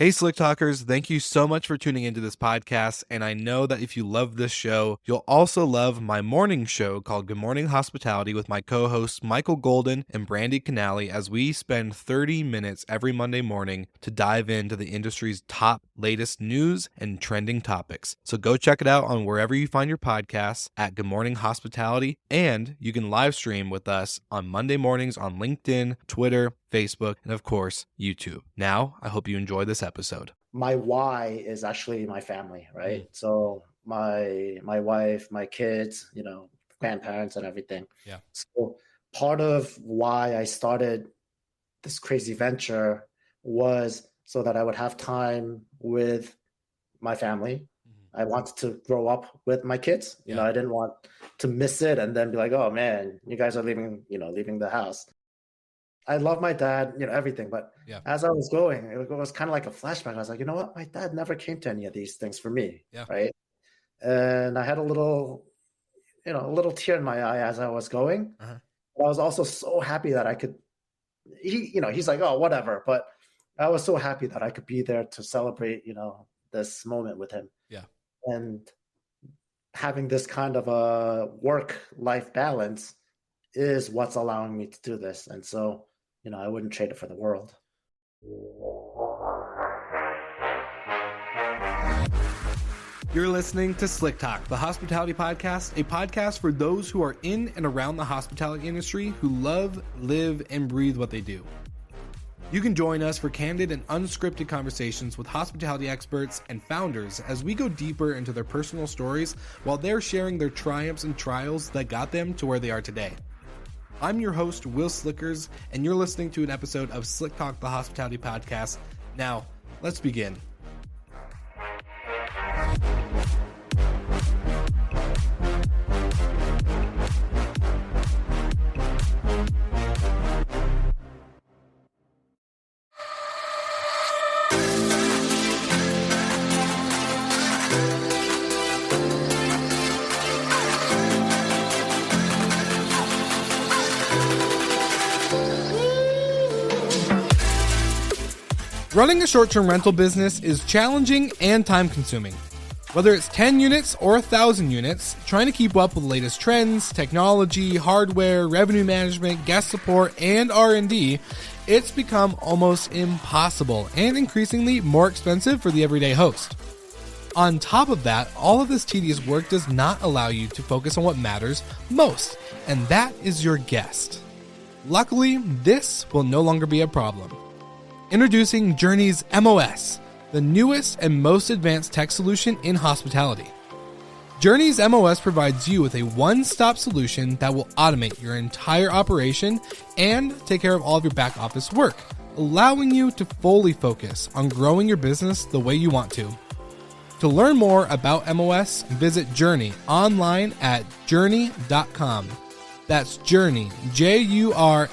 Hey, Slick Talkers, thank you so much for tuning into this podcast. And I know that if you love this show, you'll also love my morning show called Good Morning Hospitality with my co hosts Michael Golden and Brandy Canali, as we spend 30 minutes every Monday morning to dive into the industry's top latest news and trending topics. So go check it out on wherever you find your podcasts at Good Morning Hospitality. And you can live stream with us on Monday mornings on LinkedIn, Twitter, Facebook, and of course, YouTube. Now, I hope you enjoy this episode. My why is actually my family, right? So my wife, my kids, grandparents and everything. Yeah. So part of why I started this crazy venture was so that I would have time with my family. I wanted to grow up with my kids. I didn't want to miss it and then be like, oh man, you guys are leaving the house. I love my dad, everything. But as I was going, it was kind of like a flashback. I was like, you know what? My dad never came to any of these things for me. Yeah. Right. And I had a little tear in my eye as I was going. Uh-huh. But I was also so happy that I could, he's like, oh, whatever. But I was so happy that I could be there to celebrate, this moment with him. Yeah. And having this kind of a work-life balance is what's allowing me to do this. And so, I wouldn't trade it for the world. You're listening to Slick Talk, the hospitality podcast, a podcast for those who are in and around the hospitality industry who love, live, and breathe what they do. You can join us for candid and unscripted conversations with hospitality experts and founders as we go deeper into their personal stories while they're sharing their triumphs and trials that got them to where they are today. I'm your host, Will Slickers, and you're listening to an episode of Slick Talk, the hospitality podcast. Now, let's begin. Running a short-term rental business is challenging and time-consuming. Whether it's 10 units or 1,000 units, trying to keep up with the latest trends, technology, hardware, revenue management, guest support, and R&D, it's become almost impossible and increasingly more expensive for the everyday host. On top of that, all of this tedious work does not allow you to focus on what matters most, and that is your guest. Luckily, this will no longer be a problem. Introducing Journey's MOS, the newest and most advanced tech solution in hospitality. Journey's MOS provides you with a one-stop solution that will automate your entire operation and take care of all of your back office work, allowing you to fully focus on growing your business the way you want to. To learn more about MOS, visit Journey online at journey.com. That's Journey, JURNY.com.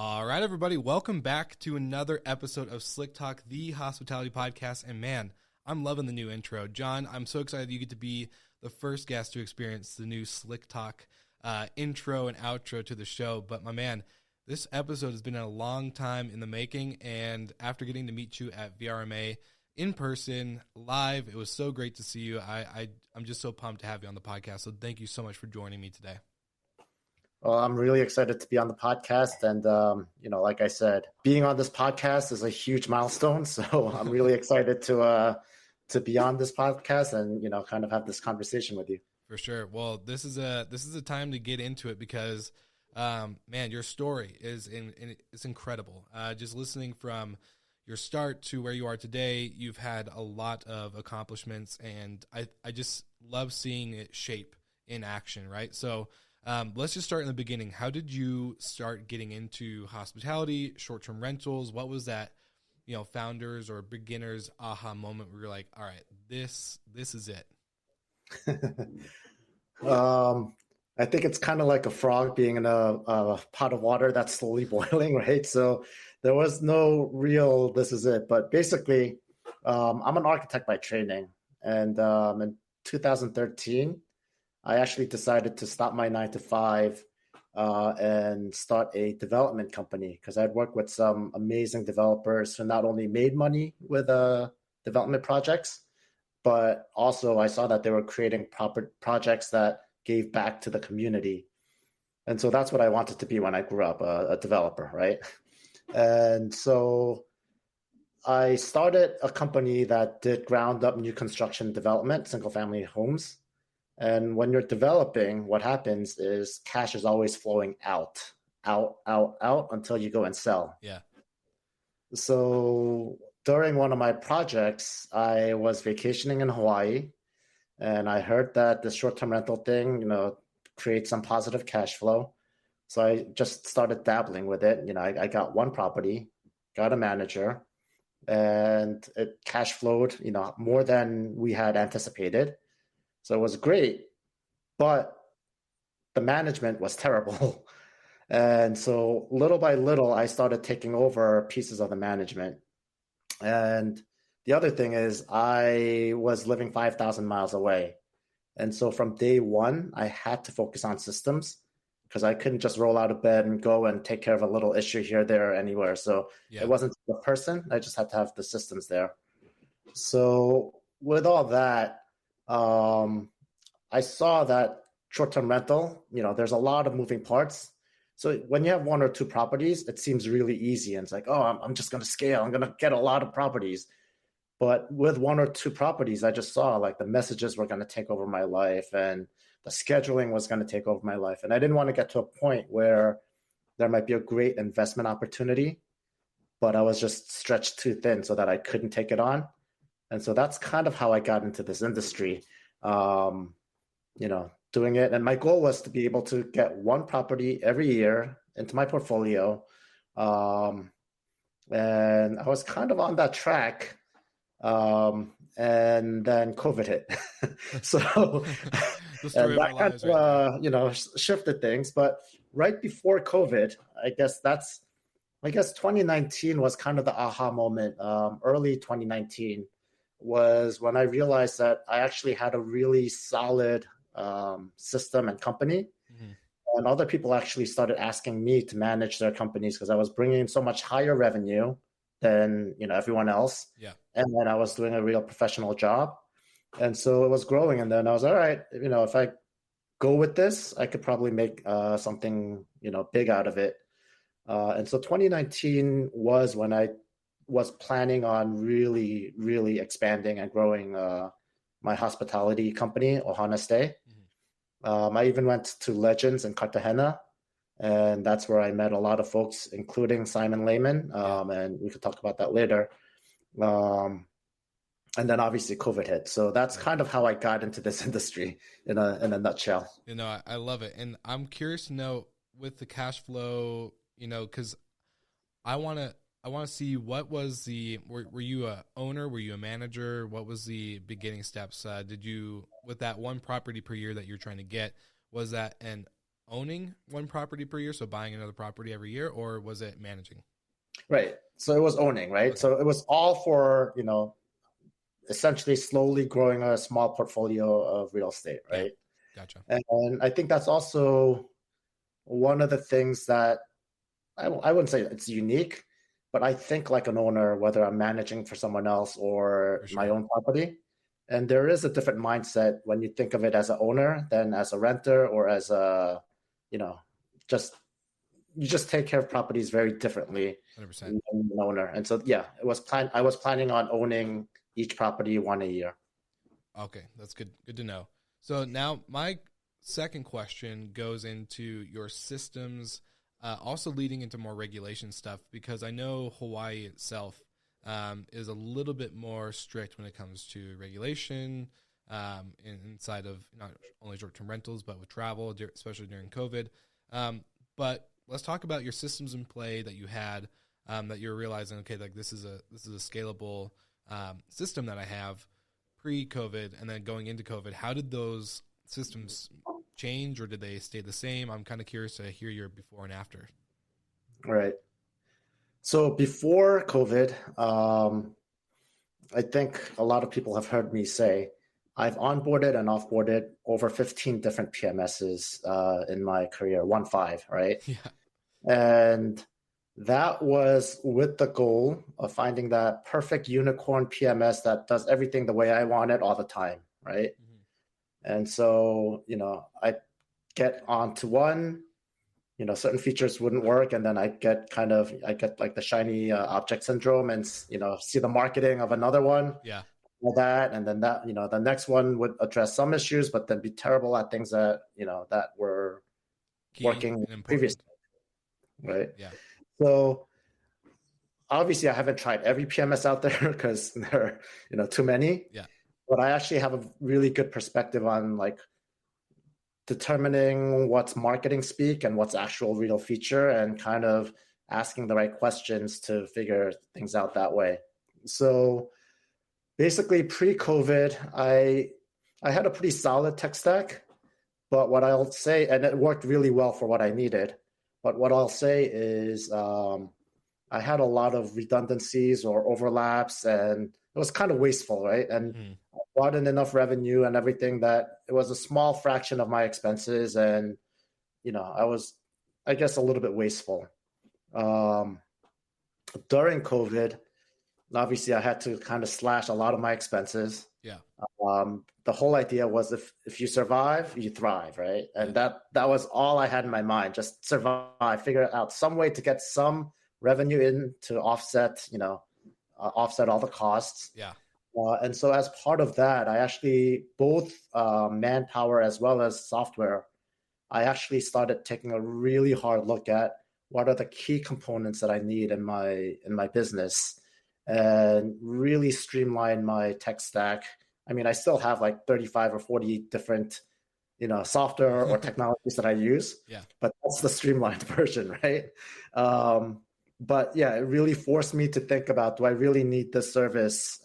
All right, everybody, welcome back to another episode of Slick Talk, the hospitality podcast. And man, I'm loving the new intro. John, I'm so excited you get to be the first guest to experience the new Slick Talk intro and outro to the show. But my man, this episode has been a long time in the making. And after getting to meet you at VRMA in person, live, it was so great to see you. I'm just so pumped to have you on the podcast. So thank you so much for joining me today. Well, I'm really excited to be on the podcast. And, like I said, being on this podcast is a huge milestone. So I'm really excited to be on this podcast and, kind of have this conversation with you. For sure. Well, this is a time to get into it because, man, your story is it's incredible. Just listening from your start to where you are today, you've had a lot of accomplishments, and I just love seeing it shape in action, right? So, let's just start in the beginning. How did you start getting into hospitality, short-term rentals? What was that, founders or beginners aha moment where you're like, all right, this is it? I think it's kind of like a frog being in a pot of water that's slowly boiling, right? So there was no real, this is it. But basically, I'm an architect by training. And in 2013, I actually decided to stop my 9 to 5 and start a development company because I'd worked with some amazing developers who not only made money with development projects, but also I saw that they were creating proper projects that gave back to the community. And so that's what I wanted to be when I grew up, a developer, right? And so I started a company that did ground up new construction development, single family homes. And when you're developing, what happens is cash is always flowing out until you go and sell. Yeah. So during one of my projects, I was vacationing in Hawaii, and I heard that the short-term rental thing, creates some positive cash flow. So I just started dabbling with it. I got one property, got a manager, and it cash flowed, more than we had anticipated. So it was great, but the management was terrible. And so little by little, I started taking over pieces of the management. And the other thing is I was living 5,000 miles away. And so from day one, I had to focus on systems because I couldn't just roll out of bed and go and take care of a little issue here, there, or anywhere. So It wasn't the person. I just had to have the systems there. So with all that, I saw that short-term rental, there's a lot of moving parts. So when you have one or two properties, it seems really easy. And it's like, oh, I'm just going to scale. I'm going to get a lot of properties. But with one or two properties, I just saw like the messages were going to take over my life and the scheduling was going to take over my life. And I didn't want to get to a point where there might be a great investment opportunity, but I was just stretched too thin so that I couldn't take it on. And so that's kind of how I got into this industry, doing it. And my goal was to be able to get one property every year into my portfolio. And I was kind of on that track. And then COVID hit. So and that kind of, shifted things. But right before COVID, I guess 2019 was kind of the aha moment. Early 2019 was when I realized that I actually had a really solid system and company. Mm-hmm. And other people actually started asking me to manage their companies because I was bringing in so much higher revenue than everyone else. Yeah. And then I was doing a real professional job. And so it was growing. And then I was, all right, if I go with this, I could probably make something, big out of it. And so 2019 was when I was planning on really, really expanding and growing my hospitality company, Ohana Stay. Mm-hmm. I even went to Legends in Cartagena. And that's where I met a lot of folks, including Simon Lehman. And we could talk about that later. And then obviously COVID hit. So that's kind of how I got into this industry in a nutshell. I love it. And I'm curious to know with the cash flow, because I want to see what was were you a owner? Were you a manager? What was the beginning steps? Did you, with that one property per year that you're trying to get, was that an owning one property per year, so buying another property every year, or was it managing? Right. So it was owning, right? Okay. So it was all for, essentially slowly growing a small portfolio of real estate, right? Yeah. Gotcha. And I think that's also one of the things that I wouldn't say it's unique, but I think like an owner, whether I'm managing for someone else or my own property, and there is a different mindset when you think of it as an owner than as a renter or as a you just take care of properties very differently 100%. Than an owner. And so, I was planning on owning each property one a year. Okay. That's good. Good to know. So now my second question goes into your systems, also leading into more regulation stuff, because I know Hawaii itself is a little bit more strict when it comes to regulation, inside of not only short-term rentals, but with travel, especially during COVID. But let's talk about your systems in play that you had, that you're realizing, okay, like this is a scalable system that I have pre-COVID, and then going into COVID. How did those systems change or did they stay the same? I'm kind of curious to hear your before and after. Right. So before COVID, I think a lot of people have heard me say I've onboarded and offboarded over 15 different PMSs in my career, 15, right? Yeah. And that was with the goal of finding that perfect unicorn PMS that does everything the way I want it all the time, right? Mm-hmm. And so, I get onto one, certain features wouldn't work, and then I get like the shiny object syndrome, and see the marketing of another one, all that, and then that, the next one would address some issues, but then be terrible at things that that were key working previously, right? Yeah. So obviously, I haven't tried every PMS out there because there are too many. Yeah. But I actually have a really good perspective on like determining what's marketing speak and what's actual real feature, and kind of asking the right questions to figure things out that way. So basically pre-COVID, I had a pretty solid tech stack, but what I'll say, and it worked really well for what I needed, but what I'll say is I had a lot of redundancies or overlaps, and it was kind of wasteful, right? And I brought in enough revenue and everything that it was a small fraction of my expenses, and I was, I guess, a little bit wasteful. During COVID, obviously, I had to kind of slash a lot of my expenses. Yeah. The whole idea was if you survive, you thrive, right? And that was all I had in my mind: just survive, figure out some way to get some revenue in to offset, offset all the costs. Yeah. And so as part of that, I actually both manpower as well as software, I actually started taking a really hard look at what are the key components that I need in my business, and really streamline my tech stack. I mean, I still have like 35 or 40 different, software or technologies that I use, but that's the streamlined version, right? But yeah, it really forced me to think about, do I really need this service?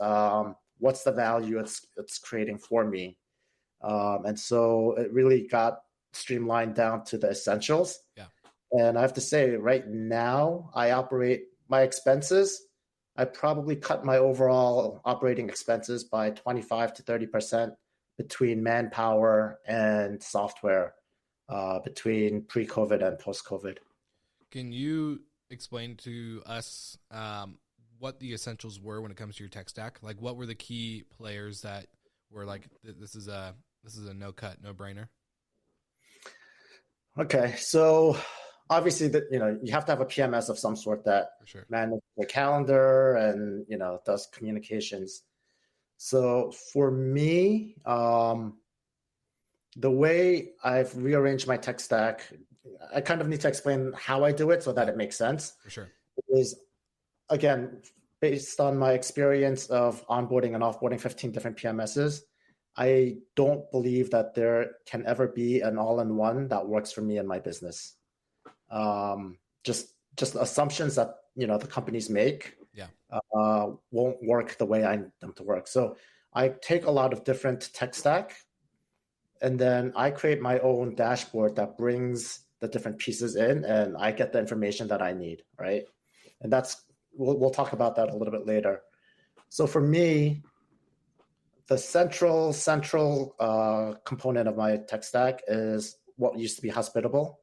What's the value it's creating for me? And so it really got streamlined down to the essentials. Yeah. And I have to say, right now, I operate my expenses. I probably cut my overall operating expenses by 25 to 30% between manpower and software, between pre-COVID and post-COVID. Can you explain to us what the essentials were when it comes to your tech stack? Like, what were the key players that were like, this is a no cut, no brainer? Okay, so obviously that you have to have a PMS of some sort that manages the calendar and does communications. So for me, the way I've rearranged my tech stack, I kind of need to explain how I do it so that it makes sense. For sure. Is, again, based on my experience of onboarding and offboarding 15 different PMSs, I don't believe that there can ever be an all-in-one that works for me and my business. Just assumptions that the companies make won't work the way I need them to work. So I take a lot of different tech stack, and then I create my own dashboard that brings the different pieces in, and I get the information that I need, right? And we'll talk about that a little bit later. So for me, the central component of my tech stack is what used to be Hospitable.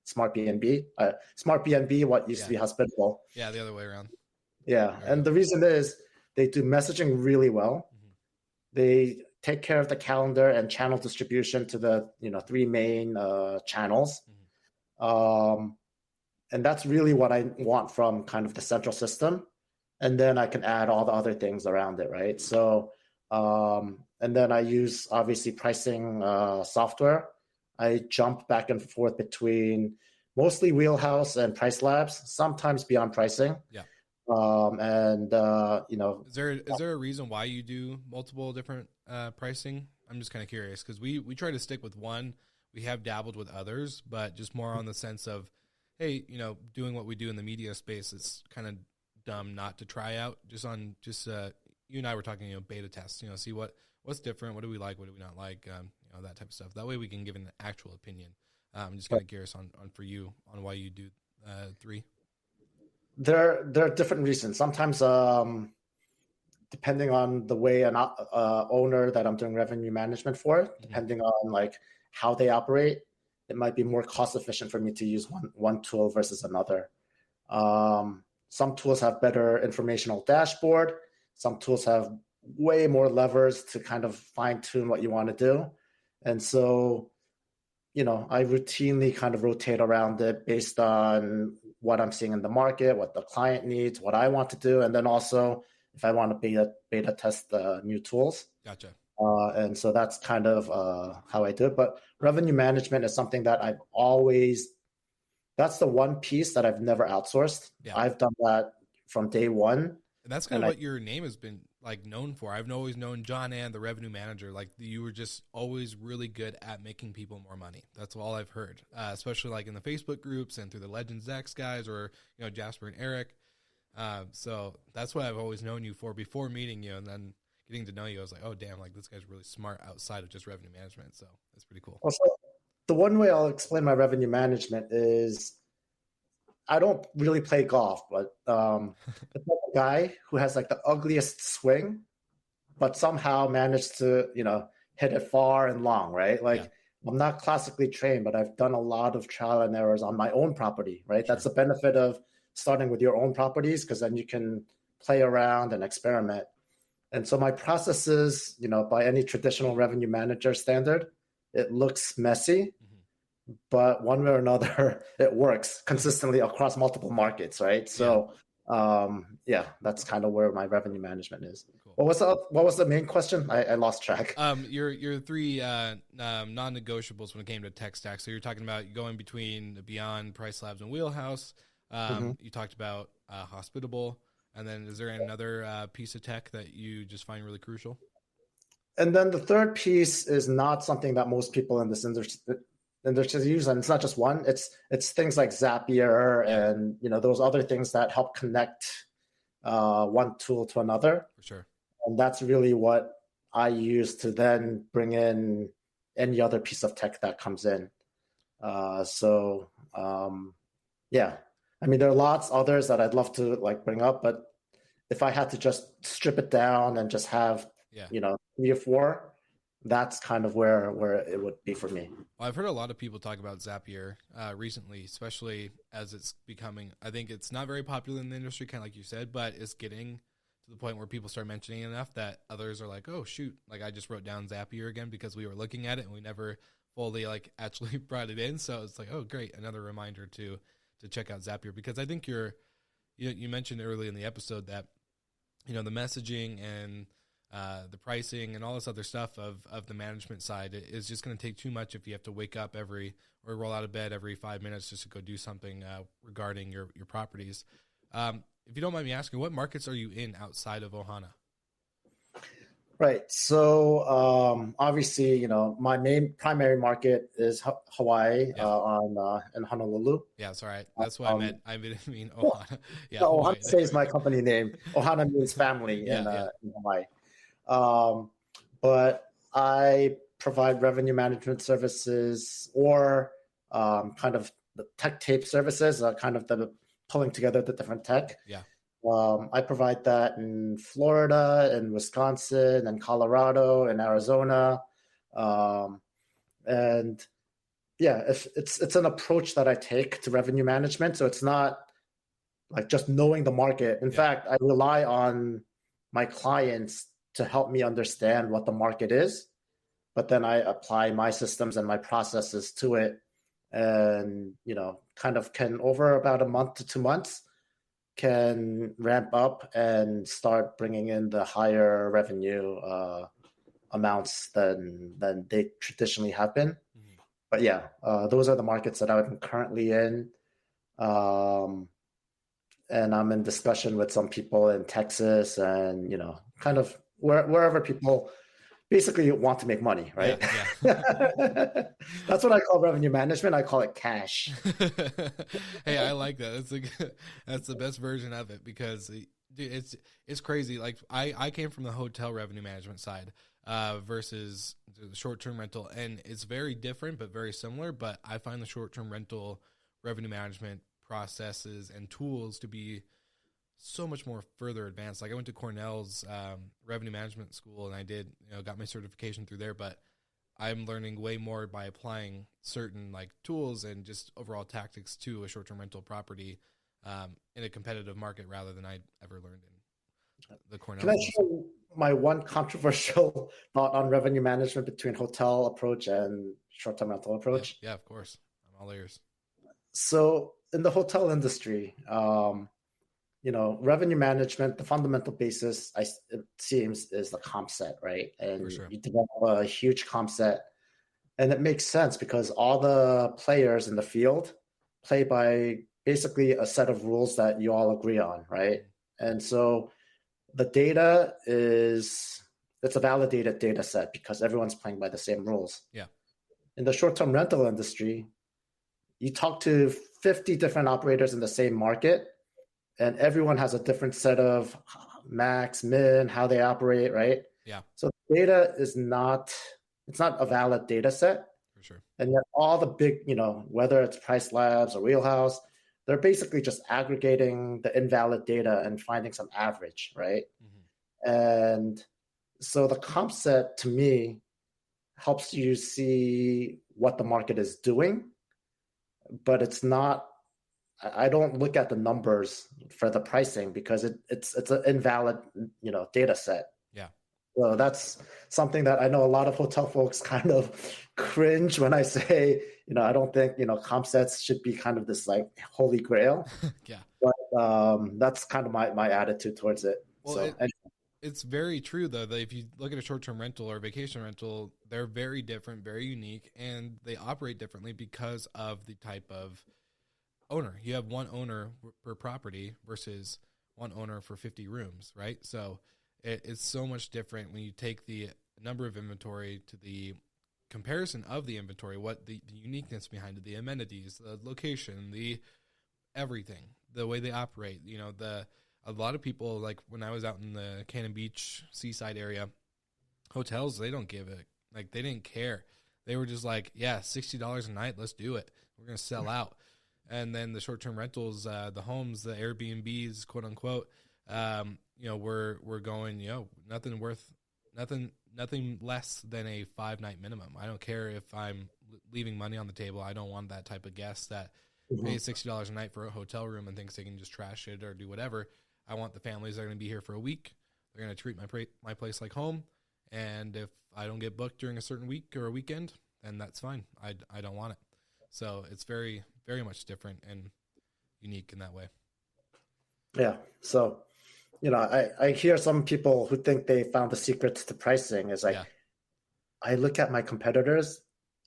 Smart BNB, what used to be Hospitable. Yeah, the other way around. Yeah, and the reason is they do messaging really well. Mm-hmm. They take care of the calendar and channel distribution to the 3 main channels. Mm-hmm. And that's really what I want from kind of the central system. And then I can add all the other things around it, right? So, and then I use obviously pricing software. I jump back and forth between mostly Wheelhouse and Price Labs, sometimes Beyond Pricing. Yeah. Is there a reason why you do multiple different pricing? I'm just kind of curious because we try to stick with one. We have dabbled with others, but just more on the sense of, hey, doing what we do in the media space, it's kind of dumb not to try out you and I were talking, beta tests, see what's different. What do we like? What do we not like? that type of stuff. That way we can give an actual opinion. I'm just kind of curious on for you on why you do 3. There are different reasons. Sometimes, depending on the way an owner that I'm doing revenue management for, depending on like how they operate, it might be more cost efficient for me to use one tool versus another. Some tools have better informational dashboard. Some tools have way more levers to kind of fine tune what you want to do. And so, I routinely kind of rotate around it based on what I'm seeing in the market, what the client needs, what I want to do, and then also if I want to beta test new tools. Gotcha. And so that's kind of how I do it. But revenue management is something that that's the one piece that I've never outsourced. Yeah. I've done that from day one. And that's kind of what your name has been like known for. I've always known John and the revenue manager. Like you were just always really good at making people more money. That's all I've heard, especially like in the Facebook groups and through the Legends X guys or, Jasper and Eric. So that's what I've always known you for before meeting you. And then getting to know you, I was like, oh, damn, like this guy's really smart outside of just revenue management. So that's pretty cool. Also, the one way I'll explain my revenue management is I don't really play golf, but the guy who has like the ugliest swing, but somehow managed to, hit it far and long, right? Like I'm not classically trained, but I've done a lot of trial and errors on my own property, right? Sure. That's the benefit of starting with your own properties, because then you can play around and experiment. And so my processes, by any traditional revenue manager standard, it looks messy. But one way or another, it works consistently across multiple markets, right? So, that's kind of where my revenue management is. Cool. What was the main question? I lost track. Your 3 non-negotiables when it came to tech stack. So you're talking about going between Beyond, Price Labs, and Wheelhouse. You talked about Hospitable, and then is there another piece of tech that you just find really crucial? And then the third piece is not something that most people in this industry use, and it's not just one. It's things like Zapier and those other things that help connect one tool to another. For sure. And that's really what I use to then bring in any other piece of tech that comes in. I mean, there are lots others that I'd love to like bring up, but if I had to just strip it down and just have 3 or 4. That's kind of where it would be for me. Well, I've heard a lot of people talk about Zapier recently, especially as it's becoming, I think it's not very popular in the industry, kind of like you said, but it's getting to the point where people start mentioning it enough that others are like, oh, shoot, like I just wrote down Zapier again because we were looking at it and we never fully like actually brought it in. So it's like, oh, great, another reminder to check out Zapier, because I think you mentioned early in the episode that, the messaging and the pricing and all this other stuff of the management side is just going to take too much if you have to wake up or roll out of bed every 5 minutes just to go do something regarding your properties. If you don't mind me asking, what markets are you in outside of Ohana? Right. So obviously, my main primary market is Hawaii in Honolulu. Yeah, that's all right. That's what I mean Ohana. Yeah, no, Ohana says my company name. Ohana means family in Hawaii. But I provide revenue management services or kind of the tech tape services, kind of the pulling together the different tech. Yeah. I provide that in Florida, in Wisconsin, and Colorado, and Arizona. It's an approach that I take to revenue management. So it's not like just knowing the market. In fact, I rely on my clients to help me understand what the market is, but then I apply my systems and my processes to it, and kind of can over about a month to 2 months can ramp up and start bringing in the higher revenue amounts than they traditionally have been. Mm-hmm. But those are the markets that I'm currently in, and I'm in discussion with some people in Texas and kind of wherever people basically want to make money, right? Yeah. That's what I call revenue management. I call it cash. Hey, I like that. That's the best version of it, because dude, it's crazy. Like I came from the hotel revenue management side. versus the short-term rental. And it's very different, but very similar. But I find the short-term rental revenue management processes and tools to be so much more further advanced. Like I went to Cornell's revenue management school and I did, got my certification through there, but I'm learning way more by applying certain like tools and just overall tactics to a short-term rental property in a competitive market rather than I ever learned in the Cornell. Can I share my one controversial thought on revenue management between hotel approach and short-term rental approach? Yeah, of course. I'm all ears. So in the hotel industry, revenue management, the fundamental basis, it seems, is the comp set, right? And sure. You develop a huge comp set. And it makes sense because all the players in the field play by basically a set of rules that you all agree on, right? And so the data it's a validated data set because everyone's playing by the same rules. Yeah. In the short-term rental industry, you talk to 50 different operators in the same market, and everyone has a different set of max, min, how they operate, right? Yeah. So data it's not a valid data set. For sure. And yet all the big, whether it's Price Labs or Wheelhouse, they're basically just aggregating the invalid data and finding some average, right? Mm-hmm. And so the comp set to me helps you see what the market is doing, but it's not, I don't look at the numbers for the pricing because it's an invalid, data set. Yeah. So that's something that I know a lot of hotel folks kind of cringe when I say, I don't think, comp sets should be kind of this like holy grail. Yeah. But that's kind of my attitude towards it. Well, it's very true though, that if you look at a short-term rental or vacation rental, they're very different, very unique, and they operate differently because of the type of owner. You have one owner per property versus one owner for 50 rooms, right? So it's so much different when you take the number of inventory to the comparison of the inventory, what the uniqueness behind it, the amenities, the location, the everything, the way they operate. A lot of people, like when I was out in the Cannon Beach seaside area, hotels, they don't give it. Like they didn't care. They were just like, yeah, $60 a night, let's do it. We're going to sell out. And then the short-term rentals, the homes, the Airbnbs, quote unquote, we're going, nothing less than a 5-night minimum. I don't care if I'm leaving money on the table. I don't want that type of guest that pays $60 a night for a hotel room and thinks they can just trash it or do whatever. I want the families that are going to be here for a week. They're going to treat my place like home. And if I don't get booked during a certain week or a weekend, then that's fine. I don't want it. So it's very, very much different and unique in that way. Yeah. So, I hear some people who think they found the secret to pricing is like, I look at my competitors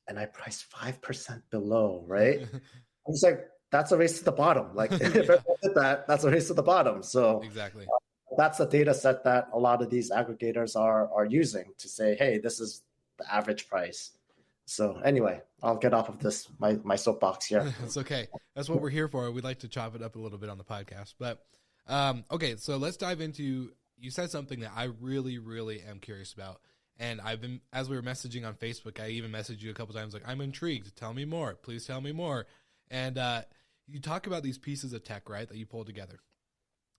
and I price 5% below, right? I'm just like, that's a race to the bottom. Like if I did that's a race to the bottom. So exactly. That's a data set that a lot of these aggregators are using to say, hey, this is the average price. So anyway, I'll get off of this, my soapbox here. It's okay. That's what we're here for. We'd like to chop it up a little bit on the podcast. But okay, so let's dive into, you said something that I really, really am curious about. And I've been, as we were messaging on Facebook, I even messaged you a couple times like, I'm intrigued. Tell me more. Please tell me more. And you talk about these pieces of tech, right, that you pull together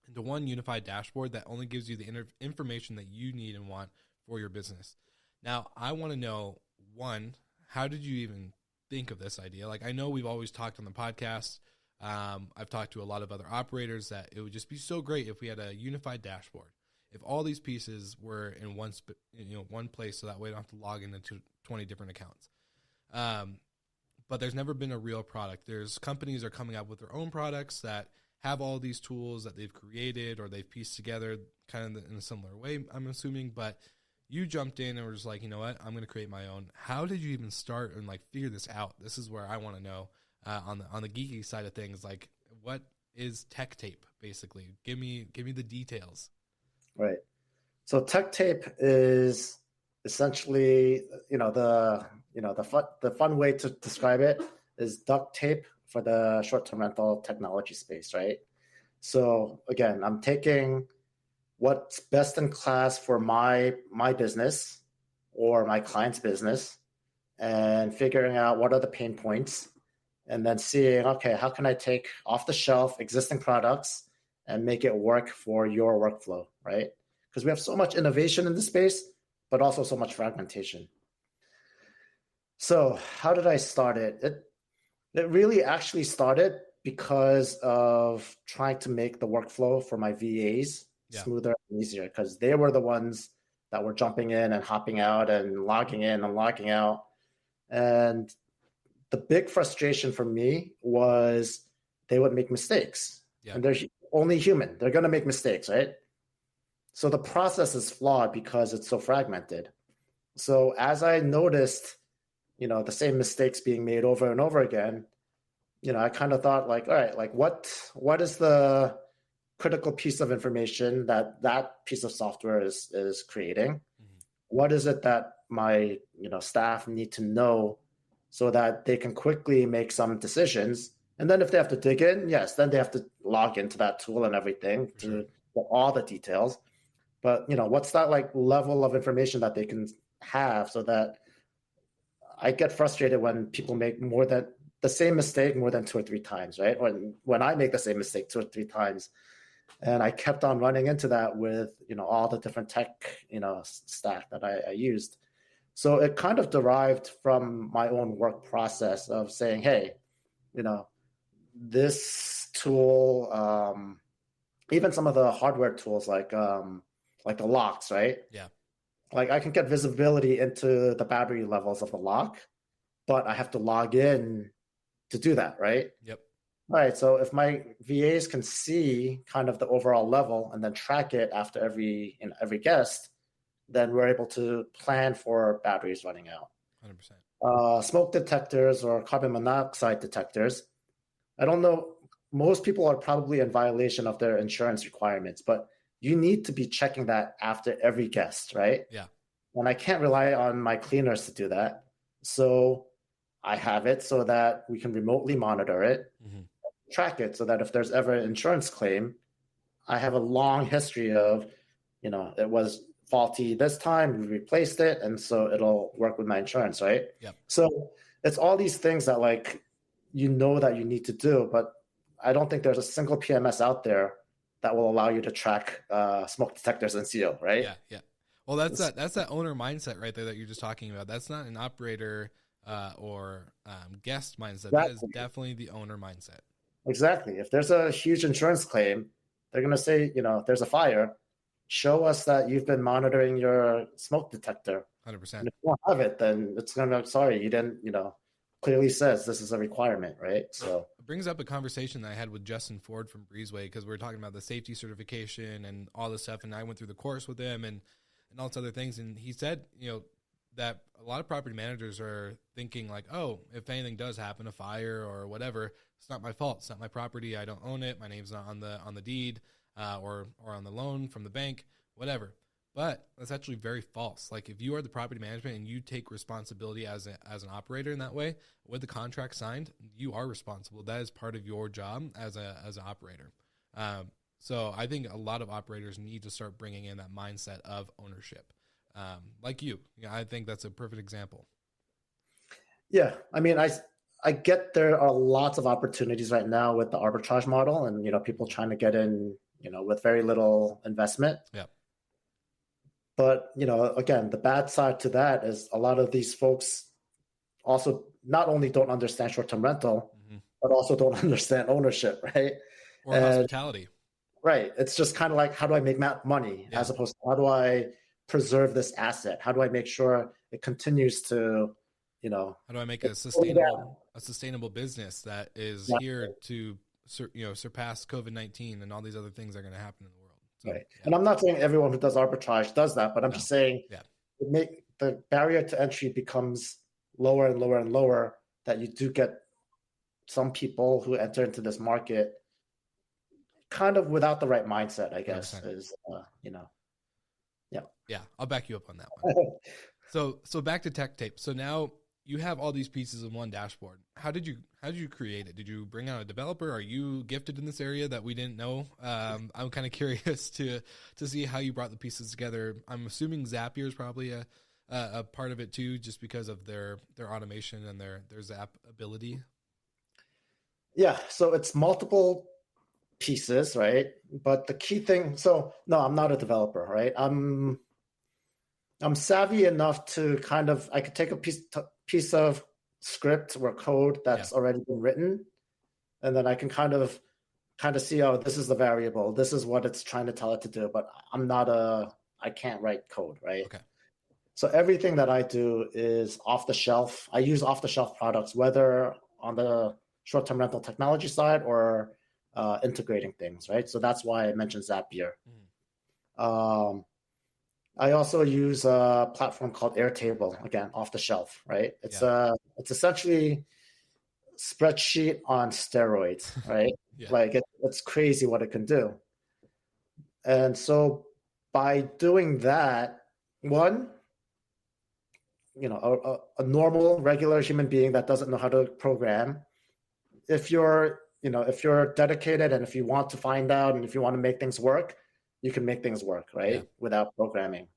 into one unified dashboard that only gives you the information that you need and want for your business. Now, I want to know, one, how did you even think of this idea? Like, I know we've always talked on the podcast. I've talked to a lot of other operators that it would just be so great if we had a unified dashboard. If all these pieces were in one place, so that way I don't have to log into 20 different accounts. But there's never been a real product. There's companies are coming up with their own products that have all these tools that they've created or they've pieced together kind of in a similar way, I'm assuming. But you jumped in and were just like, you know what, I'm going to create my own. How did you even start and like figure this out? This is where I want to know on the geeky side of things. Like, what is Tech Tape basically? Give me the details. Right. So Tech Tape is essentially, the fun way to describe it is duct tape for the short-term rental technology space, right? So again, I'm taking what's best in class for my business or my client's business and figuring out what are the pain points, and then seeing, okay, how can I take off the shelf existing products and make it work for your workflow, right? Because we have so much innovation in the space, but also so much fragmentation. So how did I start it? It really actually started because of trying to make the workflow for my VAs smoother and easier, because they were the ones that were jumping in and hopping out and logging in and logging out. And the big frustration for me was they would make mistakes. And they're only human. They're going to make mistakes, right? So the process is flawed because it's so fragmented. So as I noticed, the same mistakes being made over and over again, I kind of thought like, all right, like what is the critical piece of information that piece of software is creating? Mm-hmm. What is it that my staff need to know so that they can quickly make some decisions? And then if they have to dig in, yes, then they have to log into that tool and everything to get all the details. But what's that like level of information that they can have, so that I get frustrated when people make the same mistake more than 2 or 3 times, right? When I make the same mistake 2 or 3 times. And I kept on running into that with, all the different tech, stack that I used. So it kind of derived from my own work process of saying, hey, this tool, even some of the hardware tools like the locks, right? Yeah. Like I can get visibility into the battery levels of the lock, but I have to log in to do that, right? Yep. All right. So if my VAs can see kind of the overall level and then track it after every guest, then we're able to plan for batteries running out. 100%. Smoke detectors or carbon monoxide detectors. I don't know. Most people are probably in violation of their insurance requirements, but you need to be checking that after every guest, right? Yeah. And I can't rely on my cleaners to do that. So I have it so that we can remotely monitor it, track it, so that if there's ever an insurance claim, I have a long history of, it was faulty this time, we replaced it, and so it'll work with my insurance, right? Yep. So it's all these things that that you need to do, but I don't think there's a single PMS out there that will allow you to track smoke detectors and seal, right? Yeah. Well, that's that owner mindset right there that you're just talking about. That's not an operator or guest mindset. Exactly. That is definitely the owner mindset. Exactly. If there's a huge insurance claim, they're going to say, there's a fire. Show us that you've been monitoring your smoke detector. 100%. And if you don't have it, then it's going to be, sorry, you didn't, clearly says this is a requirement, right? So it brings up a conversation that I had with Justin Ford from Breezeway, because we were talking about the safety certification and all this stuff, and I went through the course with him and all these other things, and he said, that a lot of property managers are thinking like, oh, if anything does happen, a fire or whatever, it's not my fault. It's not my property. I don't own it. My name's not on the deed or on the loan from the bank, whatever. But that's actually very false. Like if you are the property management and you take responsibility as an operator in that way, with the contract signed, you are responsible. That is part of your job as an operator. So I think a lot of operators need to start bringing in that mindset of ownership. Like you, I think that's a perfect example. Yeah. I mean, I get there are lots of opportunities right now with the arbitrage model and, people trying to get in, with very little investment. Yeah. But, again, the bad side to that is a lot of these folks also not only don't understand short-term rental, but also don't understand ownership, right? Or hospitality. Right. It's just kind of like, how do I make money as opposed to how do I preserve this asset? How do I make sure it continues to, how do I make a sustainable business that is here to, surpass COVID-19 and all these other things that are going to happen in the world. So, right. Yeah. And I'm not saying everyone who does arbitrage does that, but I'm just saying the barrier to entry becomes lower and lower and lower, that you do get some people who enter into this market kind of without the right mindset, I guess, 100%. Is, Yeah, I'll back you up on that one. So back to Tech Tape. So now you have all these pieces in one dashboard. How did you create it? Did you bring out a developer? Are you gifted in this area that we didn't know? I'm kind of curious to see how you brought the pieces together. I'm assuming Zapier is probably a a part of it too, just because of their automation and their Zap ability? Yeah, so it's multiple pieces, right? But the key thing, so no, I'm not a developer, right? I'm savvy enough to kind of, I could take a piece of script or code that's already been written, and then I can kind of see, oh, this is the variable, this is what it's trying to tell it to do, but I can't write code, right? Okay. So everything that I do is off the shelf. I use off the shelf products, whether on the short-term rental technology side or integrating things, right? So that's why I mentioned Zapier. I also use a platform called Airtable, again, off the shelf, right? It's essentially spreadsheet on steroids, right? Like it's crazy what it can do. And so by doing that, one, a normal, regular human being that doesn't know how to program, if you're dedicated and if you want to find out and if you want to make things work, you can make things work, right? Without programming.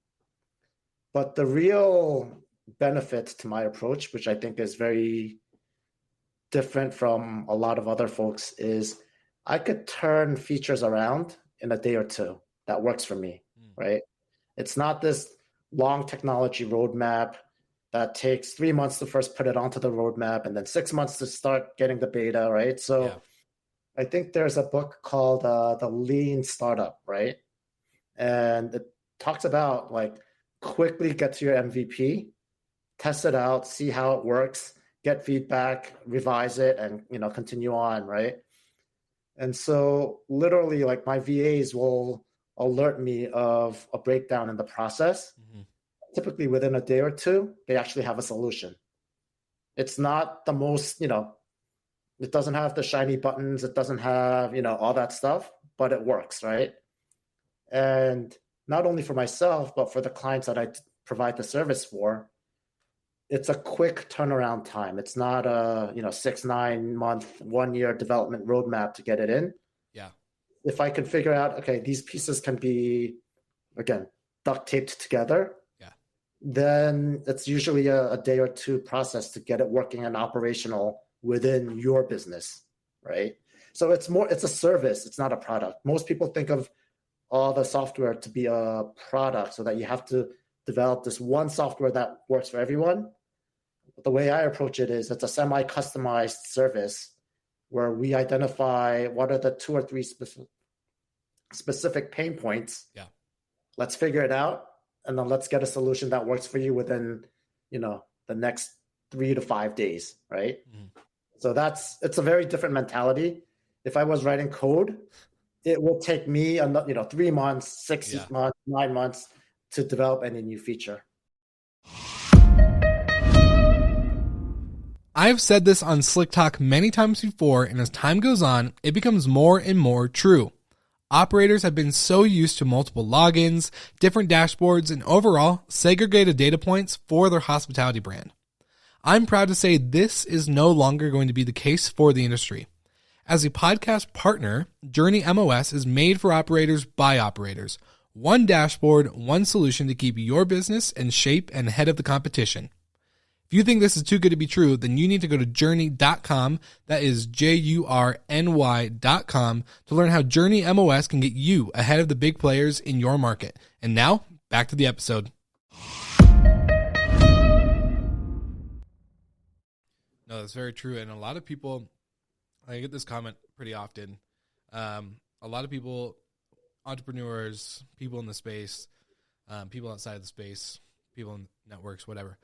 But the real benefit to my approach, which I think is very different from a lot of other folks, is I could turn features around in a day or two. That works for me, right? It's not this long technology roadmap that takes 3 months to first put it onto the roadmap and then 6 months to start getting the beta, right? So I think there's a book called The Lean Startup, right? And it talks about like quickly get to your MVP, test it out, see how it works, get feedback, revise it, and continue on, right? And so literally like my VAs will alert me of a breakdown in the process. Typically within a day or two, they actually have a solution. It's not the most, it doesn't have the shiny buttons, it doesn't have, all that stuff, but it works, right? And not only for myself, but for the clients that I provide the service for, it's a quick turnaround time. It's not a 6-9 month, 1 year development roadmap to get it in. If I can figure out, okay, these pieces can be, again, duct taped together, then it's usually a day or two process to get it working and operational within your business, right? So it's a service. It's not a product. Most people think of all the software to be a product so that you have to develop this one software that works for everyone. But the way I approach it is it's a semi-customized service where we identify what are the 2 or 3 specific pain points. Let's figure it out, and then let's get a solution that works for you within, the next 3 to 5 days, right? So it's a very different mentality. If I was writing code, it will take me, 3 months, 6 months, 9 months to develop any new feature. I've said this on Slick Talk many times before, and as time goes on, it becomes more and more true. Operators have been so used to multiple logins, different dashboards, and overall segregated data points for their hospitality brand. I'm proud to say this is no longer going to be the case for the industry. As a podcast partner, Journey MOS is made for operators by operators. One dashboard, one solution to keep your business in shape and ahead of the competition. If you think this is too good to be true, then you need to go to journey.com, that is JURNY.com, to learn how Journey MOS can get you ahead of the big players in your market. And now, back to the episode. No, that's very true. And a lot of people, I get this comment pretty often. A lot of people, entrepreneurs, people in the space, people outside of the space, people in networks, whatever,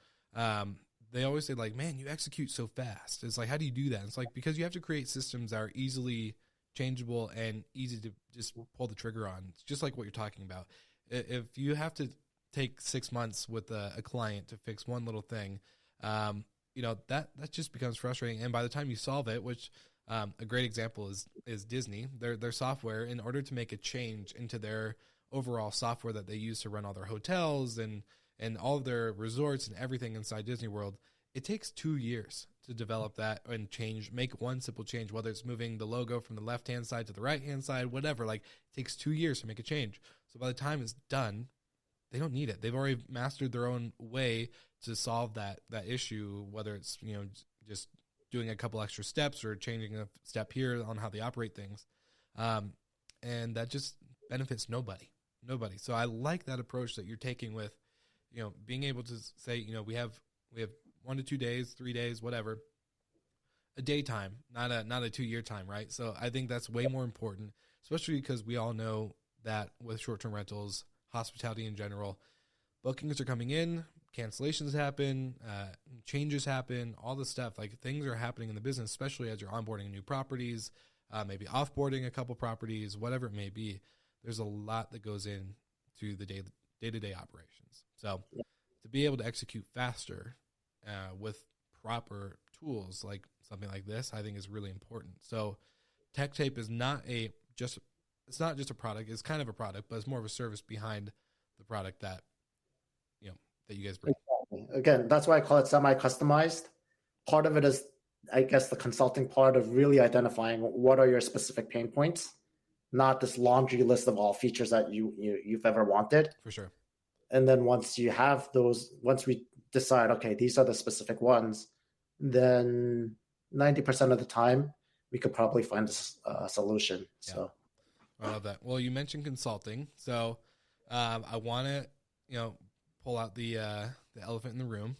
they always say, like, man, you execute so fast. It's like, how do you do that? It's like, because you have to create systems that are easily changeable and easy to just pull the trigger on. It's just like what you're talking about. If you have to take 6 months with a client to fix one little thing, that just becomes frustrating. And by the time you solve it, which a great example is Disney, their software, in order to make a change into their overall software that they use to run all their hotels and all of their resorts and everything inside Disney World, it takes 2 years to develop that and make one simple change, whether it's moving the logo from the left-hand side to the right-hand side, whatever. Like, it takes 2 years to make a change. So by the time it's done, they don't need it. They've already mastered their own way to solve that issue, whether it's, just doing a couple extra steps or changing a step here on how they operate things. And that just benefits nobody. So I like that approach that you're taking with, being able to say, we have 1 to 2 days, 3 days, whatever, a daytime, not a 2-year time, right? So I think that's way more important, especially because we all know that with short-term rentals, hospitality in general, bookings are coming in, cancellations happen, changes happen, all this stuff. Like, things are happening in the business, especially as you're onboarding new properties, maybe offboarding a couple properties, whatever it may be. There's a lot that goes into the day-to-day operations. So to be able to execute faster with proper tools like something like this, I think is really important. So Tech Tape is not just a product. It's kind of a product, but it's more of a service behind the product that that you guys bring. Again, that's why I call it semi-customized. Part of it is, I guess, the consulting part of really identifying what are your specific pain points, not this laundry list of all features that you've ever wanted. For sure. And then once you have those, once we decide, okay, these are the specific ones, then 90% of the time we could probably find a solution. Yeah. So I love that. Well, you mentioned consulting, so I want to pull out the elephant in the room.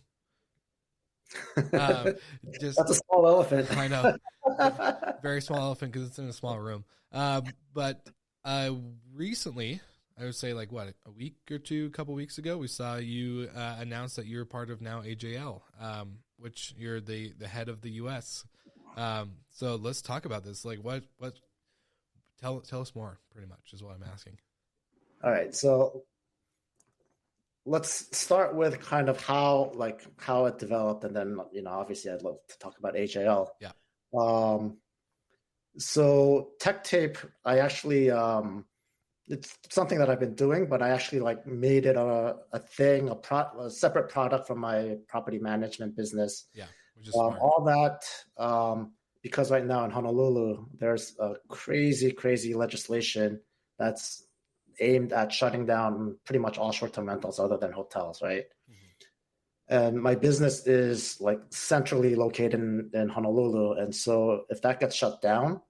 That's a small elephant. I know, very small elephant because it's in a small room. But recently, I would say like a week or two, a couple weeks ago, we saw you announce that you're part of now AJL, which you're the head of the U.S. So let's talk about this. Like, what? Tell us more. Pretty much is what I'm asking. All right, so let's start with kind of how it developed, and then obviously I'd love to talk about AJL. Yeah. So Tech Tape, I actually it's something that I've been doing, but I actually made it a separate product from my property management business. Yeah, which is smart. All that because right now in Honolulu there's a crazy legislation that's aimed at shutting down pretty much all short-term rentals other than hotels, right? Mm-hmm. And my business is centrally located in Honolulu, and so if that gets shut down,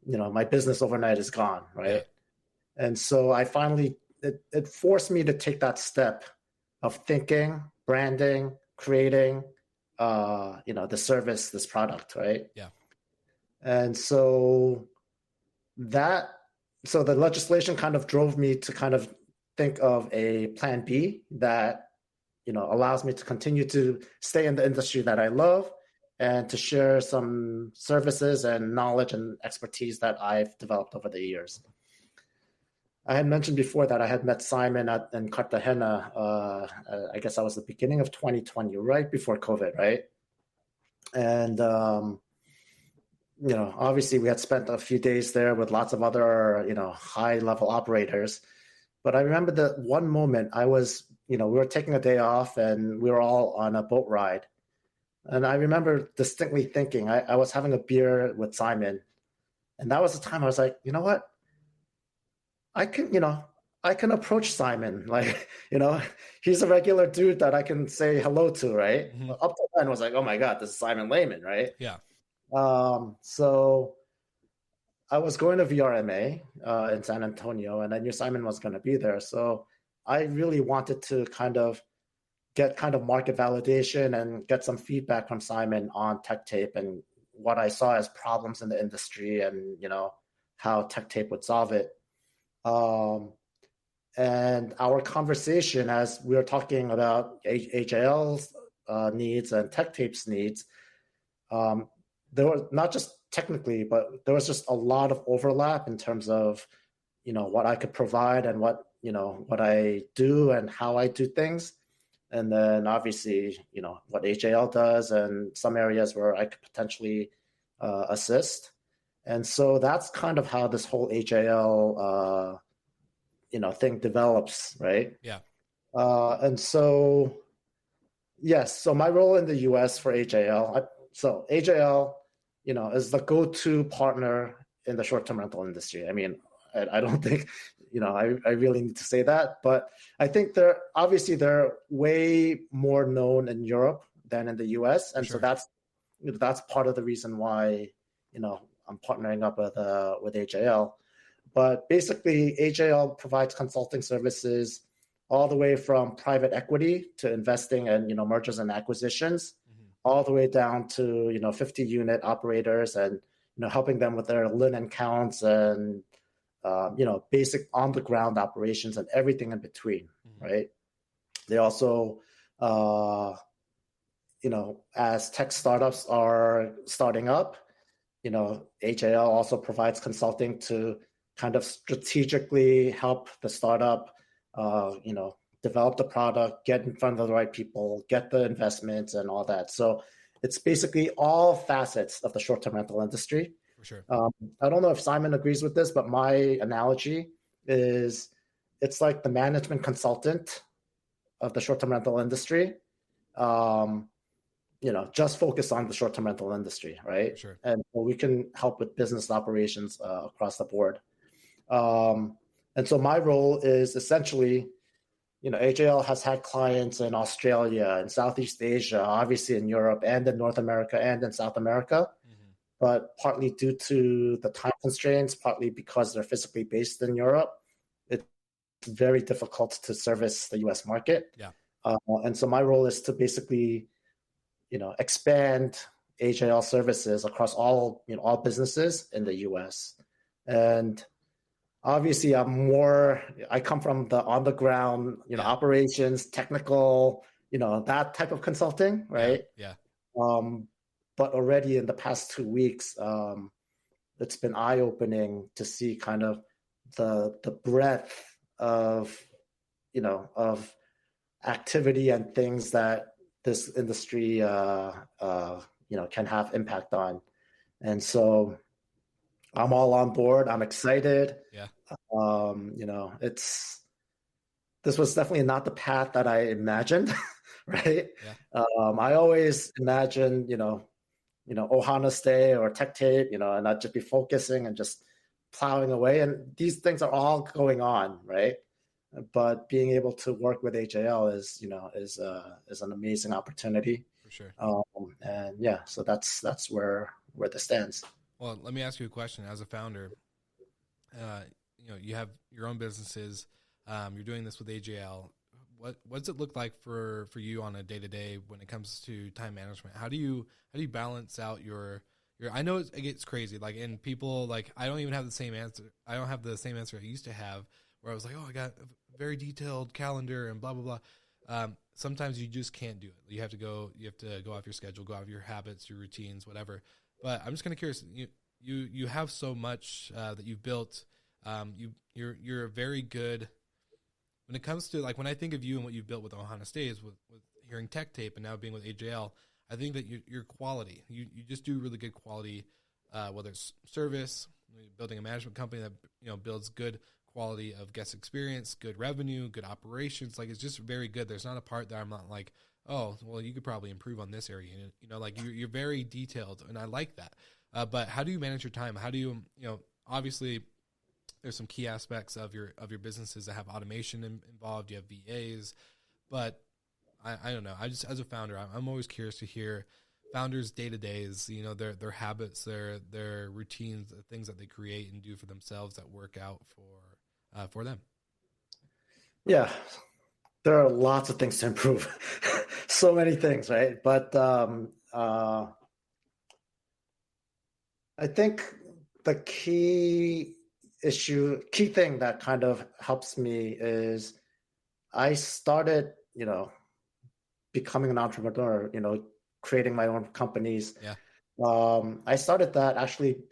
my business overnight is gone, right? Yeah. And so I finally it forced me to take that step of thinking, branding, creating, the service, this product, right? Yeah. And so so the legislation kind of drove me to kind of think of a plan B that, allows me to continue to stay in the industry that I love and to share some services and knowledge and expertise that I've developed over the years. I had mentioned before that I had met Simon in Cartagena. I guess that was the beginning of 2020, right before COVID, right? And, obviously we had spent a few days there with lots of other, high-level operators. But I remember the one moment we were taking a day off and we were all on a boat ride. And I remember distinctly thinking, I was having a beer with Simon. And that was the time I was like, you know what? I can approach Simon. He's a regular dude that I can say hello to, right? Mm-hmm. Up to then I was like, oh my God, this is Simon Lehman, right? Yeah. So I was going to VRMA in San Antonio, and I knew Simon was going to be there. So I really wanted to get market validation and get some feedback from Simon on Tech Tape and what I saw as problems in the industry and, how Tech Tape would solve it. And our conversation as we were talking about AJL's needs and Tech Tape's needs, there was not just technically, but there was just a lot of overlap in terms of, what I could provide and what I do and how I do things. And then obviously, what AJL does and some areas where I could potentially assist. And so that's kind of how this whole AJL, thing develops, right? Yeah. And so, yes, so my role in the US for AJL, so AJL, is the go-to partner in the short-term rental industry. I mean, I don't think I really need to say that. But I think they're way more known in Europe than in the US. And Sure. so that's part of the reason why, I'm partnering up with AJL. But basically, AJL provides consulting services all the way from private equity to investing and mergers and acquisitions, all the way down to 50-unit operators and helping them with their linen counts and basic on the ground operations and everything in between, right? They also, as tech startups are starting up, HAL also provides consulting to kind of strategically help the startup, develop the product, get in front of the right people, get the investments and all that. So it's basically all facets of the short-term rental industry. For sure. I don't know if Simon agrees with this, but my analogy is it's like the management consultant of the short-term rental industry. Just focus on the short-term rental industry, right? Sure. And we can help with business operations across the board. And so my role is essentially, HAL has had clients in Australia and Southeast Asia, obviously in Europe and in North America and in South America, but partly due to the time constraints, partly because they're physically based in Europe, it's very difficult to service the US market. Yeah. And so my role is to basically, expand HAL services across all businesses in the US. And obviously I come from the on the ground, operations, technical, that type of consulting, right? Yeah. But already in the past 2 weeks, it's been eye-opening to see kind of the breadth of, of activity and things that this industry, can have impact on. And so I'm all on board. I'm excited. Yeah. This was definitely not the path that I imagined, right? Yeah. I always imagined, Ohana Stay or Tech Tape, and I'd just be focusing and just plowing away. And these things are all going on, right? But being able to work with HAL is an amazing opportunity. For sure. And yeah, so that's where this stands. Well, let me ask you a question. As a founder, you have your own businesses. You're doing this with AJL. What does it look like for you on a day-to-day when it comes to time management? How do you balance out your I know it gets crazy. Like, and people, like, I don't even have the same answer. I don't have the same answer I used to have, where I was like, oh, I got a very detailed calendar and blah, blah, blah. Sometimes you just can't do it. You have to go off your schedule, go off your habits, your routines, whatever. But I'm just kind of curious. You have so much that you've built. You're very good when it comes to, like, when I think of you and what you've built with Ohana Stays, with hearing Tech Tape and now being with AJL. I think that your quality. You just do really good quality, whether it's service, building a management company that builds good quality of guest experience, good revenue, good operations. Like, it's just very good. There's not a part that I'm not like, oh, well, you could probably improve on this area. Like, you're very detailed, and I like that. But how do you manage your time? How do you obviously there's some key aspects of your businesses that have automation involved. You have VAs, but I don't know. I just, as a founder, I'm always curious to hear founders' day-to-days, their habits, their routines, the things that they create and do for themselves that work out for them. Yeah, there are lots of things to improve. So many things, right? But I think the key thing that kind of helps me is I started, becoming an entrepreneur, creating my own companies. Yeah. I started that actually.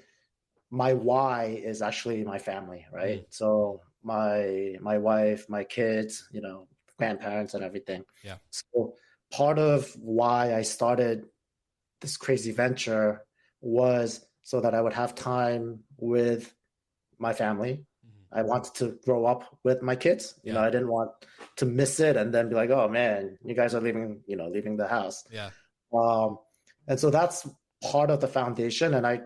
My why is actually my family, right? So my wife, my kids, grandparents and everything. Yeah. So part of why I started this crazy venture was so that I would have time with my family. I wanted to grow up with my kids. I didn't want to miss it and then be like, oh man, you guys are leaving the house. Yeah. And so that's part of the foundation. And I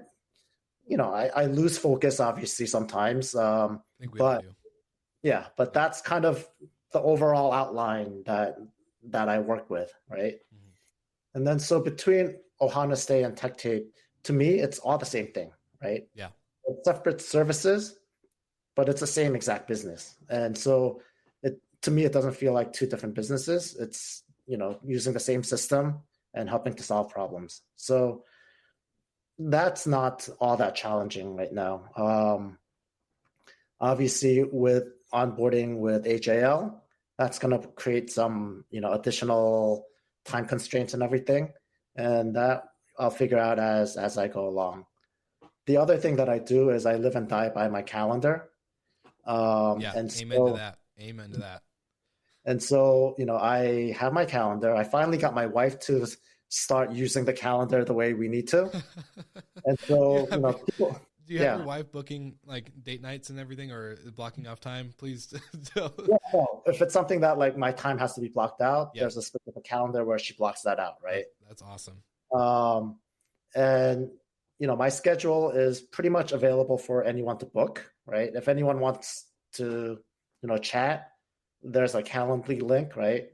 lose focus obviously sometimes. I think we all do. Yeah, but that's kind of the overall outline that I work with, right? Mhm. And then so between Ohana Stay and Tech Tape, to me, it's all the same thing, right? Yeah. It's separate services, but it's the same exact business. And so to me, it doesn't feel like two different businesses. It's, using the same system and helping to solve problems. So that's not all that challenging right now. Obviously, with onboarding with HAL, that's going to create some, additional time constraints and everything, and that I'll figure out as I go along. The other thing that I do is I live and die by my calendar, Yeah. and Amen to so that. Amen to that. I have my calendar. I finally got my wife to start using the calendar the way we need to, and you so have, people, do you have your yeah. wife booking like date nights and everything, or blocking off time? Please tell. Yeah, no. If it's something that like my time has to be blocked out, Yeah, there's a specific calendar where she blocks that out, right? that's awesome. Um, and my schedule is pretty much available for anyone to book, right? If anyone wants to, chat, there's a Calendly link, right?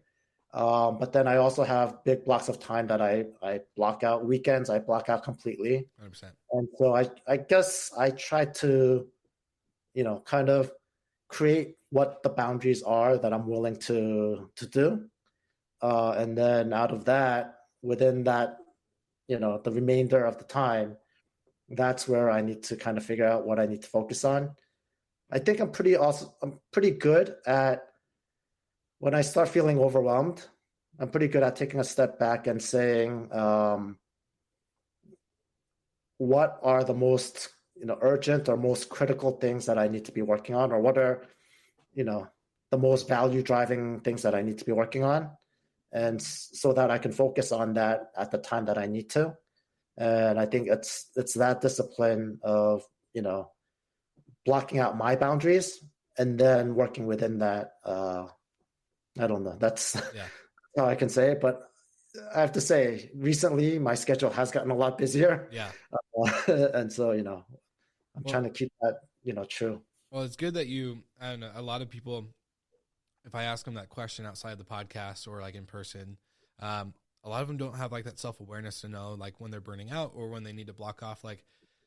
But then I also have big blocks of time that I block out. Weekends I block out completely, 100%. and so I guess I try to, kind of create what the boundaries are that I'm willing to do. And then out of that, within that, the remainder of the time, that's where I need to kind of figure out what I need to focus on. I think I'm pretty good at when I start feeling overwhelmed, I'm pretty good at taking a step back and saying, what are the most, urgent or most critical things that I need to be working on, or what are, the most value driving things that I need to be working on, and so that I can focus on that at the time that I need to. And I think it's that discipline of, blocking out my boundaries and then working within that. I don't know. That's Yeah. how I can say it, but I have to say, recently my schedule has gotten a lot busier, Yeah. and so I'm trying to keep that true. Well, it's good that I don't know, a lot of people, if I ask them that question outside the podcast or like in person, a lot of them don't have like that self-awareness to know like when they're burning out or when they need to block off like,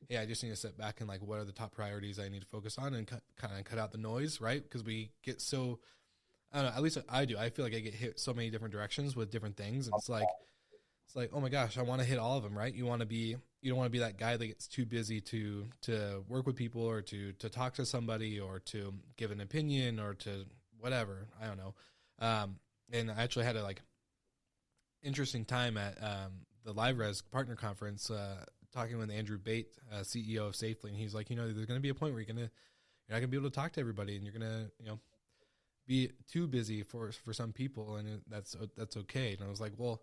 hey, I just need to sit back and like, what are the top priorities I need to focus on and kind of cut out the noise, right? Because we get so, I don't know, at least I do. I feel like I get hit so many different directions with different things. And it's like, oh my gosh, I want to hit all of them, right? You don't want to be that guy that gets too busy to work with people or to talk to somebody or to give an opinion or to whatever. I don't know. And I actually had a like interesting time at the LiveRes partner conference, talking with Andrew Bate, CEO of Safely, and he's like, there's going to be a point where you're not going to be able to talk to everybody, and you're going to, be too busy for some people, and that's okay. And I was like, well,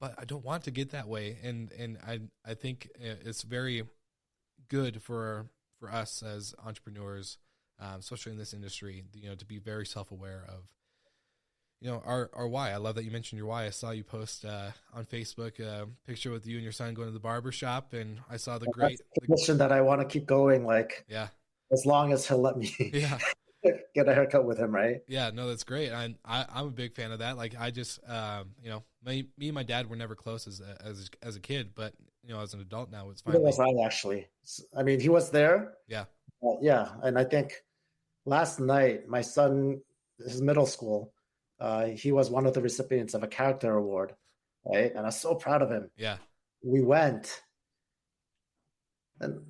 but I don't want to get that way, and I think it's very good for us as entrepreneurs, especially in this industry, to be very self-aware of our why. I love that you mentioned your why. I saw you post on Facebook a picture with you and your son going to the barber shop, and I saw the tradition that I want to keep going, like, yeah, as long as he'll let me yeah, get a haircut with him, right? yeah. No, that's great. I'm a big fan of that. Like, I just me and my dad were never close as a kid, but as an adult now, it's fine. It was right, actually. I mean, he was there. Yeah, yeah, and I think last night my son, his middle school, he was one of the recipients of a character award, right? And I was so proud of him. yeah. We went, and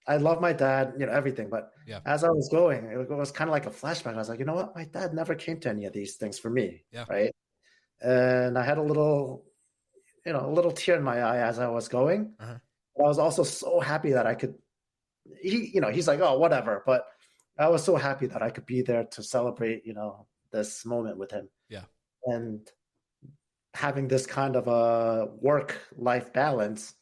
I love my dad, everything, but Yeah. as I was going, it was kind of like a flashback. I was like, you know what? My dad never came to any of these things for me, Yeah. right? And I had a little tear in my eye as I was going. Uh-huh. But I was also so happy that I could. He's like, oh, whatever, but I was so happy that I could be there to celebrate, this moment with him. Yeah. And having this kind of a work-life balance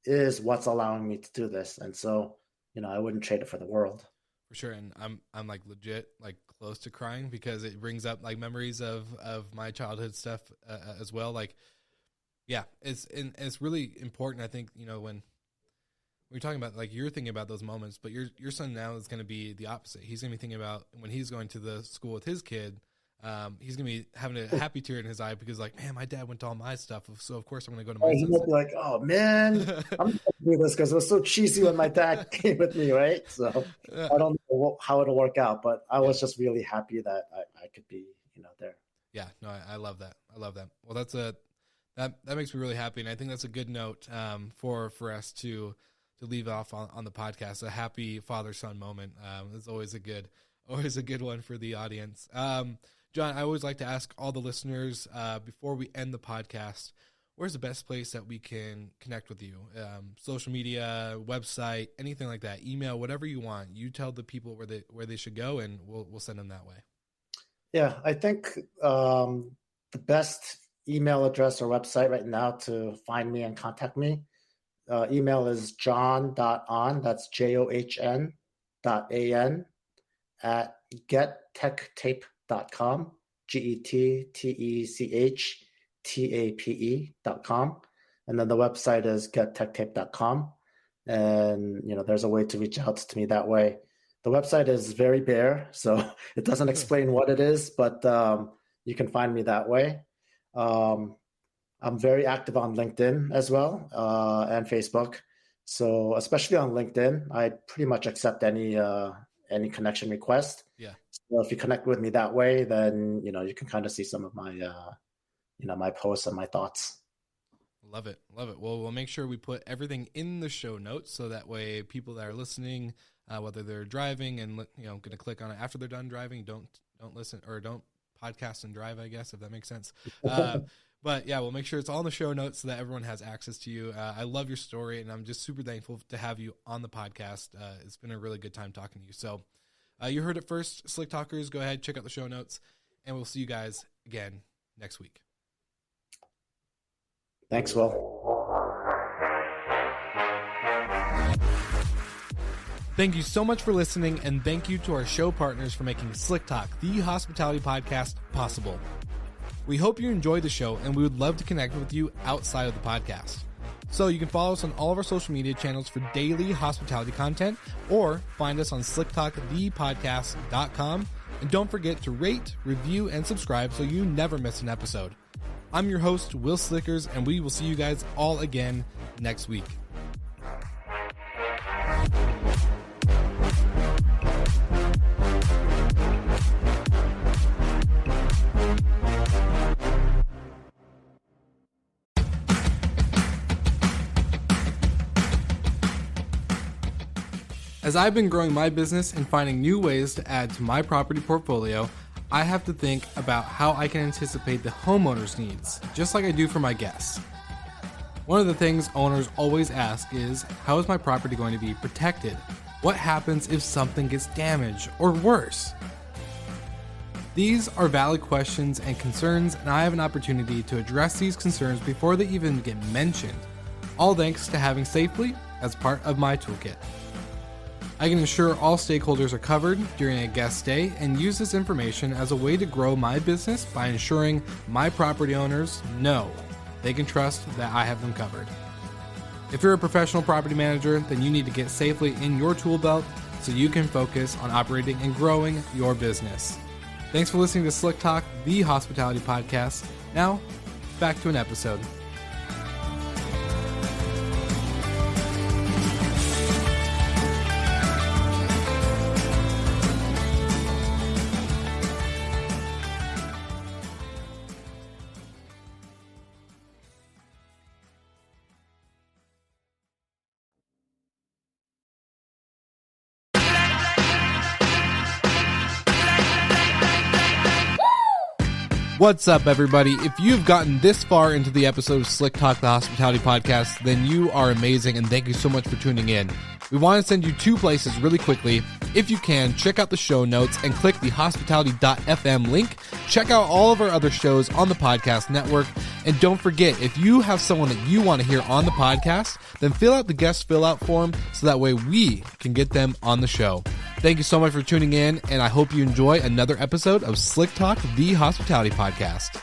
is what's allowing me to do this. And so, I wouldn't trade it for the world. For sure. And I'm like legit like close to crying because it brings up like memories of my childhood stuff as well. Like, yeah, it's really important. I think, when we're talking about, like, you're thinking about those moments, but your son now is going to be the opposite. He's going to be thinking about when he's going to the school with his kid. He's going to be having a happy tear in his eye because, like, man, my dad went to all my stuff, so of course I'm going to go to my He might be like, oh man, I'm going to do this because it was so cheesy when my dad came with me, right? So I don't know how it'll work out, but I was just really happy that I could be, there. Yeah, no, I love that. I love that. Well, that makes me really happy, and I think that's a good note for us to leave off on the podcast. A happy father-son moment. It's always a good one for the audience. John, I always like to ask all the listeners before we end the podcast, where's the best place that we can connect with you? Social media, website, anything like that, email, whatever you want. You tell the people where they should go, and we'll send them that way. Yeah, I think the best email address or website right now to find me and contact me, email is john.on, that's john.an at gettechtape.com, gettechtape.com. And then the website is gettechtape.com. And, there's a way to reach out to me that way. The website is very bare, so it doesn't explain what it is, but you can find me that way. I'm very active on LinkedIn as well, and Facebook. So especially on LinkedIn, I pretty much accept any connection request. Yeah. So if you connect with me that way, then you can kind of see some of my my posts and my thoughts. Love it. Well, we'll make sure we put everything in the show notes so that way people that are listening, whether they're driving and going to click on it after they're done driving, don't listen or don't podcast and drive, I guess, if that makes sense. But yeah, we'll make sure it's all in the show notes so that everyone has access to you. I love your story, and I'm just super thankful to have you on the podcast. It's been a really good time talking to you. So you heard it first, Slick Talkers. Go ahead, check out the show notes, and we'll see you guys again next week. Thanks, Will. Thank you so much for listening, and thank you to our show partners for making Slick Talk, the hospitality podcast, possible. We hope you enjoyed the show, and we would love to connect with you outside of the podcast. So you can follow us on all of our social media channels for daily hospitality content, or find us on slicktalkthepodcast.com. And don't forget to rate, review, and subscribe so you never miss an episode. I'm your host, Will Slickers, and we will see you guys all again next week. As I've been growing my business and finding new ways to add to my property portfolio, I have to think about how I can anticipate the homeowner's needs, just like I do for my guests. One of the things owners always ask is, how is my property going to be protected? What happens if something gets damaged or worse? These are valid questions and concerns, and I have an opportunity to address these concerns before they even get mentioned, all thanks to having Safely as part of my toolkit. I can ensure all stakeholders are covered during a guest stay and use this information as a way to grow my business by ensuring my property owners know they can trust that I have them covered. If you're a professional property manager, then you need to get Safely in your tool belt so you can focus on operating and growing your business. Thanks for listening to Slick Talk, the hospitality podcast. Now, back to an episode. What's up, everybody? If you've gotten this far into the episode of Slick Talk, the Hospitality Podcast, then you are amazing, and thank you so much for tuning in. We want to send you two places really quickly. If you can, check out the show notes and click the hospitality.fm link. Check out all of our other shows on the podcast network. And don't forget, if you have someone that you want to hear on the podcast, then fill out the guest fill out form so that way we can get them on the show. Thank you so much for tuning in, and I hope you enjoy another episode of Slick Talk, the Hospitality Podcast.